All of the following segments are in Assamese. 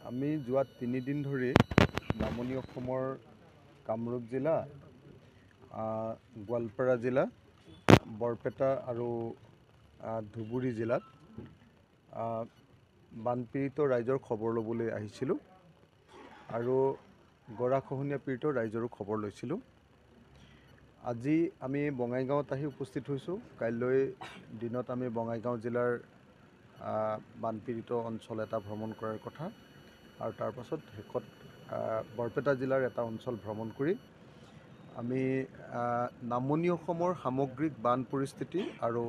আমি যোৱা 3 দিন ধৰি নামনি অসমৰ কামৰূপ জিলা, গোৱালপাৰা জিলা, বৰপেটা আৰু ধুবুৰী জিলাত বানপীড়িত ৰাইজৰ খবৰ ল'বলৈ আহিছিলোঁ আৰু গৰাখহনীয়া পীড়িত ৰাইজৰো খবৰ লৈছিলোঁ। আজি আমি বঙাইগাঁৱত আহি উপস্থিত হৈছোঁ। কাইলৈ দিনত আমি বঙাইগাঁও জিলাৰ বানপীড়িত অঞ্চল এটা ভ্ৰমণ কৰাৰ কথা আৰু তাৰ পাছত শেষত বৰপেটা জিলাৰ এটা অঞ্চল ভ্ৰমণ কৰি আমি নামনি অসমৰ সামগ্ৰিক বান পৰিস্থিতি আৰু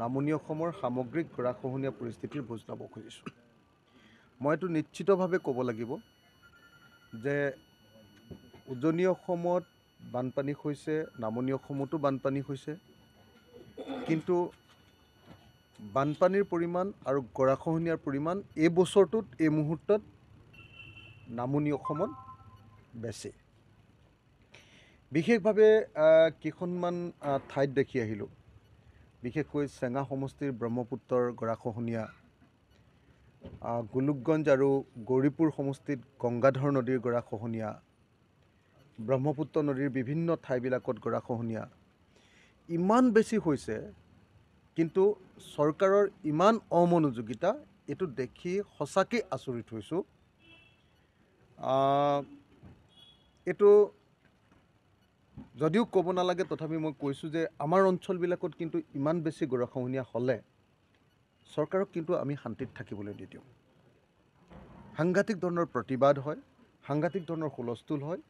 নামনি অসমৰ সামগ্ৰিক গৰাখহনীয়া পৰিস্থিতিৰ বুজ ল'ব খুজিছোঁ। মই এইটো নিশ্চিতভাৱে ক'ব লাগিব যে উজনি অসমত বানপানী হৈছে, নামনি অসমতো বানপানী হৈছে, কিন্তু বানপানীৰ পৰিমাণ আৰু গৰাখহনীয়াৰ পৰিমাণ এই বছৰটোত এই মুহূৰ্তত নামনি অসমত বেছি। বিশেষভাৱে কেইখনমান ঠাইত দেখি আহিলোঁ, বিশেষকৈ চেঙা সমষ্টিৰ ব্ৰহ্মপুত্ৰৰ গৰাখহনীয়া, গোলোকগঞ্জ আৰু গৌৰীপুৰ সমষ্টিত গংগাধৰ নদীৰ গৰাখহনীয়া, ব্ৰহ্মপুত্ৰ নদীৰ বিভিন্ন ঠাইবিলাকত গৰাখহনীয়া ইমান বেছি হৈছে, কিন্তু চৰকাৰৰ ইমান অমনোযোগিতা, এইটো দেখি সঁচাকৈ আচৰিত হৈছোঁ। এইটো যদিও ক'ব নালাগে, তথাপি মই কৈছোঁ যে আমাৰ অঞ্চলবিলাকত কিন্তু ইমান বেছি গৰাখহনীয়া হ'লে চৰকাৰক কিন্তু আমি শান্তিত থাকিবলৈ নিদিওঁ। সাংঘাতিক ধৰণৰ প্ৰতিবাদ হয়, সাংঘাতিক ধৰণৰ হুলস্থুল হয়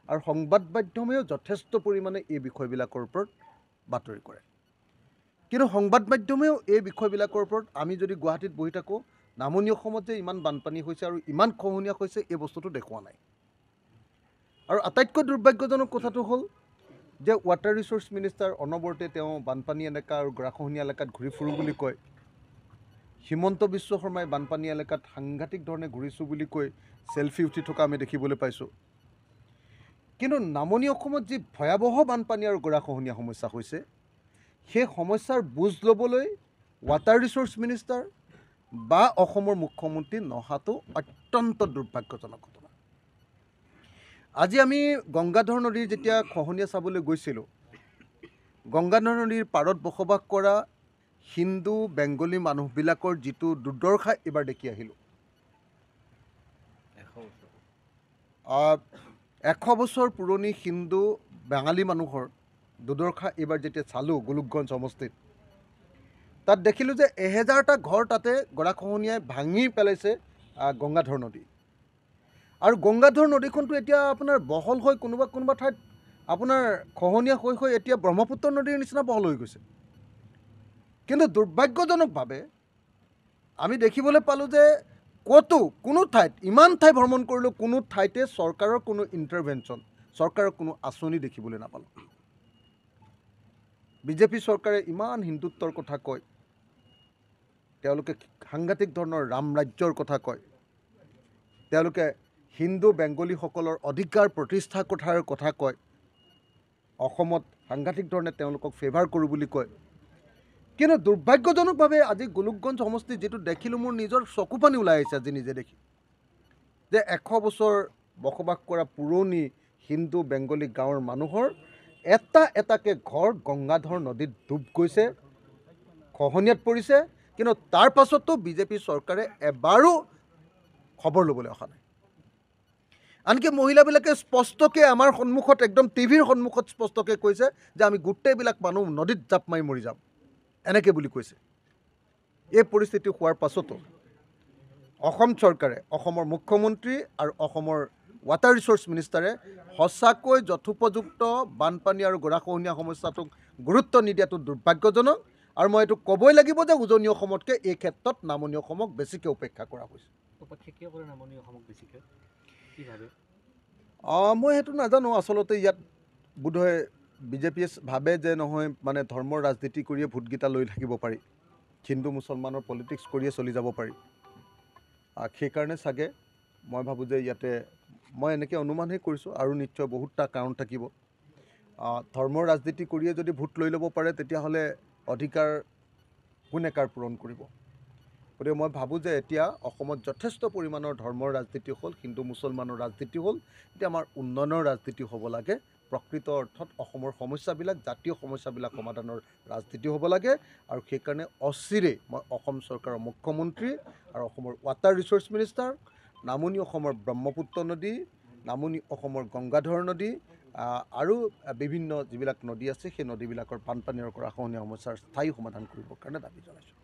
আৰু সংবাদ মাধ্যমেও যথেষ্ট পৰিমাণে এই বিষয়বিলাকৰ ওপৰত বাতৰি কৰে। কিন্তু সংবাদ মাধ্যমেও এই বিষয়বিলাকৰ ওপৰত আমি যদি গুৱাহাটীত বহি থাকোঁ, নামনি অসমত যে ইমান বানপানী হৈছে আৰু ইমান খহনীয়া হৈছে এই বস্তুটো দেখুওৱা নাই। আৰু আটাইতকৈ দুৰ্ভাগ্যজনক কথাটো হ'ল যে ৱাটাৰ ৰিচোৰ্চ মিনিষ্টাৰ অনবৰতে তেওঁ বানপানী এলেকা আৰু গৰাখহনীয়া এলেকাত ঘূৰি ফুৰোঁ বুলি কয়। হিমন্ত বিশ্ব শৰ্মাই বানপানী এলেকাত সাংঘাতিক ধৰণে ঘূৰিছোঁ বুলি কৈ চেলফি উঠি থকা আমি দেখিবলৈ পাইছোঁ। কিন্তু নামনি অসমত যি ভয়াৱহ বানপানী আৰু গৰাখহনীয়া সমস্যা হৈছে, সেই সমস্যাৰ বুজ ল'বলৈ ৱাটাৰ ৰিচোৰ্চ মিনিষ্টাৰ বা অসমৰ মুখ্যমন্ত্ৰী নহাটো অত্যন্ত দুৰ্ভাগ্যজনক ঘটনা। আজি আমি গংগাধৰ নদীৰ যেতিয়া খহনীয়া চাবলৈ গৈছিলোঁ, গংগাধৰ নদীৰ পাৰত বসবাস কৰা হিন্দু বেংগলী মানুহবিলাকৰ যিটো দুৰ্দশা এইবাৰ দেখি আহিলোঁ। 100 বছৰ পুৰণি হিন্দু বাঙালী মানুহৰ দুৰ্দশা এইবাৰ যেতিয়া চালোঁ গোলোকগঞ্জ সমষ্টিত, তাত দেখিলোঁ যে 1000টা ঘৰ তাতে গৰাখহনীয়াই ভাঙি পেলাইছে গংগাধৰ নদী। আৰু গংগাধৰ নদীখনটো এতিয়া আপোনাৰ বহল হৈ কোনোবা ঠাইত আপোনাৰ খহনীয়া হৈ এতিয়া ব্ৰহ্মপুত্ৰ নদীৰ নিচিনা বহল হৈ গৈছে। কিন্তু দুৰ্ভাগ্যজনকভাৱে আমি দেখিবলৈ পালোঁ যে কোনো ঠাইত, ইমান ঠাই ভ্ৰমণ কৰিলোঁ, কোনো ঠাইতে চৰকাৰৰ কোনো ইণ্টাৰভেনশ্যন, চৰকাৰৰ কোনো আঁচনি দেখিবলৈ নাপালোঁ। বিজেপি চৰকাৰে ইমান হিন্দুত্বৰ কথা কয়, তেওঁলোকে সাংঘাতিক ধৰণৰ ৰাম ৰাজ্যৰ কথা কয়, তেওঁলোকে হিন্দু বেংগলীসকলৰ অধিকাৰ প্ৰতিষ্ঠাৰ কথা কয়, অসমত সাংঘাতিক ধৰণে তেওঁলোকক ফেভাৰ কৰোঁ বুলি কয়। কিন্তু দুৰ্ভাগ্যজনকভাৱে আজি গোলোকগঞ্জ সমষ্টিত যিটো দেখিলোঁ, মোৰ নিজৰ চকু পানী ওলাই আহিছে আজি নিজে দেখি, যে 100 বছৰ বসবাস কৰা পুৰণি হিন্দু বেংগলী গাঁৱৰ মানুহৰ এটাকৈ ঘৰ গংগাধৰ নদীত ডুব গৈছে, খহনীয়াত পৰিছে। কিন্তু তাৰ পাছতো বিজেপি চৰকাৰে এবাৰো খবৰ ল'বলৈ অহা নাই। আনকি মহিলাবিলাকে স্পষ্টকৈ আমাৰ সন্মুখত, একদম টিভিৰ সন্মুখত স্পষ্টকৈ কৈছে যে আমি গোটেইবিলাক মানুহ নদীত জাপ মাৰি মৰি যাম, এনেকৈ বুলি কৈছে। এই পৰিস্থিতি হোৱাৰ পাছতো অসম চৰকাৰে, অসমৰ মুখ্যমন্ত্ৰী আৰু অসমৰ ৱাটাৰ ৰিচোৰ্চ মিনিষ্টাৰে সঁচাকৈ যথোপযুক্ত বানপানী আৰু গৰাখহনীয়া সমস্যাটোক গুৰুত্ব নিদিয়াটো দুৰ্ভাগ্যজনক। আৰু মই এইটো ক'বই লাগিব যে উজনি অসমতকৈ এই ক্ষেত্ৰত নামনি অসমক বেছিকৈ উপেক্ষা কৰা হৈছে। মই সেইটো নাজানো। আচলতে ইয়াত বোধহয় বিজেপিয়ে ভাবে যে নহয়, মানে ধৰ্মৰ ৰাজনীতি কৰিয়ে ভোটকেইটা লৈ থাকিব পাৰি, হিন্দু মুছলমানৰ পলিটিক্স কৰিয়ে চলি যাব পাৰি। সেইকাৰণে চাগে মই ভাবোঁ যে ইয়াতে, মই এনেকৈ অনুমানহে কৰিছোঁ, আৰু নিশ্চয় বহুতটা কাৰণ থাকিব। ধৰ্মৰ ৰাজনীতি কৰিয়ে যদি ভোট লৈ ল'ব পাৰে, তেতিয়াহ'লে অধিকাৰ কোনে কাৰ পূৰণ কৰিব? গতিকে মই ভাবোঁ যে এতিয়া অসমত যথেষ্ট পৰিমাণৰ ধৰ্মৰ ৰাজনীতি হ'ল, হিন্দু মুছলমানৰ ৰাজনীতি হ'ল, এতিয়া আমাৰ উন্নয়নৰ ৰাজনীতি হ'ব লাগে। প্ৰকৃত অৰ্থত অসমৰ সমস্যাবিলাক, জাতীয় সমস্যাবিলাক সমাধানৰ ৰাজনীতি হ'ব লাগে। আৰু সেইকাৰণে অচিৰেই মই অসম চৰকাৰৰ মুখ্যমন্ত্ৰী আৰু অসমৰ ৱাটাৰ ৰিচোৰ্চ মিনিষ্টাৰ, নামনি অসমৰ ব্ৰহ্মপুত্ৰ নদী, নামনি অসমৰ গংগাধৰ নদী আৰু বিভিন্ন যিবিলাক নদী আছে সেই নদীবিলাকৰ বানপানী আৰু গৰাখহনীয়া সমস্যাৰ স্থায়ী সমাধান কৰিবৰ কাৰণে দাবী জনাইছোঁ।